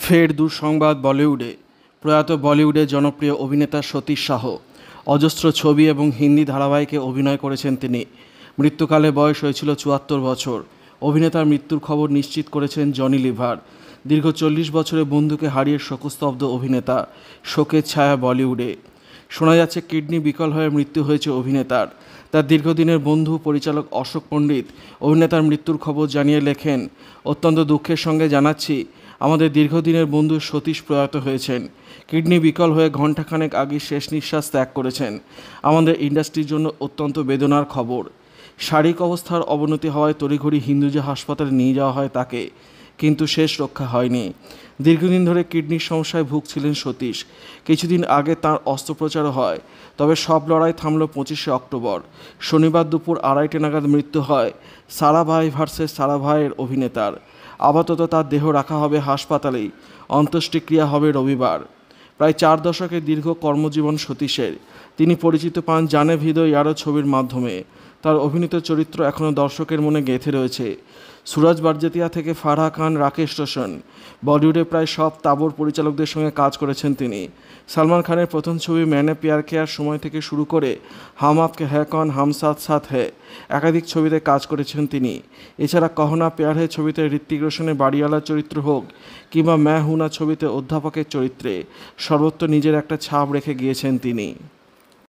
ফের দুঃসংবাদ বলিউডে। প্রয়াত বলিউডের জনপ্রিয় অভিনেতা সতীশ শাহ অজস্র ছবি এবং হিন্দি ধারাবাহিকে অভিনয় করেছেন তিনি। মৃত্যুকালে বয়স হয়েছিল ৭৪ বছর। অভিনেতার মৃত্যুর খবর নিশ্চিত করেছেন জনি লিভার। দীর্ঘ ৪০ বছরের বন্ধুকে হারিয়ে শোকস্তব্ধ অভিনেতা, শোকের ছায়া বলিউডে। শোনা যাচ্ছে কিডনি বিকল হয়ে মৃত্যু হয়েছে অভিনেতার। তার দীর্ঘদিনের বন্ধু পরিচালক অশোক পণ্ডিত অভিনেতার মৃত্যুর খবর জানিয়ে লেখেন, অত্যন্ত দুঃখের সঙ্গে জানাচ্ছি, আমাদের দীর্ঘদিনের বন্ধু সতীশ প্রয়াত হয়েছেন। কিডনি বিকল হয়ে ঘণ্টাখানেক আগে শেষ নিঃশ্বাস ত্যাগ করেছেন। আমাদের ইন্ডাস্ট্রির জন্য অত্যন্ত বেদনার খবর। শারীরিক অবস্থার অবনতি হওয়ায় তড়িঘড়ি হিন্দুজা হাসপাতালে নিয়ে যাওয়া হয় তাকে, কিন্তু শেষ রক্ষা হয়নি। দীর্ঘদিন ধরে কিডনির সমস্যায় ভুগছিলেন সতীশ। কিছুদিন আগে তাঁর অস্ত্রোপচারও হয়। তবে সব লড়াই থামল 25শে অক্টোবর। শনিবার দুপুর 2:30 নাগাদ মৃত্যু হয় সারাভাই ভার্সেস সারাভাইয়ের অভিনেতার। আপাতত তার দেহ রাখা হবে হাসপাতালেই। অন্ত্যেষ্টিক্রিয়া হবে রবিবার। প্রায় 4 দশকের দীর্ঘ কর্মজীবন সতীশের। তিনি পরিচিত পান জানে ভিদো ইয়ারো ছবির মাধ্যমে। তার অভিনীত চরিত্র এখনও দর্শকের মনে গেঁথে রয়েছে। সুরজ বারজাতিয়া থেকে ফারাহ খান, রাকেশ রোশন, বলিউডে প্রায় সব তাবড় পরিচালকদের সঙ্গে কাজ করেছেন তিনি। সালমান খানের প্রথম ছবি ম্যানে প্যার কিয়ার সময় থেকে শুরু করে হাম আপকে হ্যায় কৌন, হাম সাথ সাথ হ্যায় একাধিক ছবিতে কাজ করেছেন তিনি। এছাড়া কহো না প্যার হ্যায় ছবিতে ঋত্বিক রোশনের বাড়িওয়ালার চরিত্র হোক কিংবা ম্যায় হুঁ না ছবিতে অধ্যাপকের চরিত্রে সর্বত্র নিজের একটা ছাপ রেখে গিয়েছেন তিনি।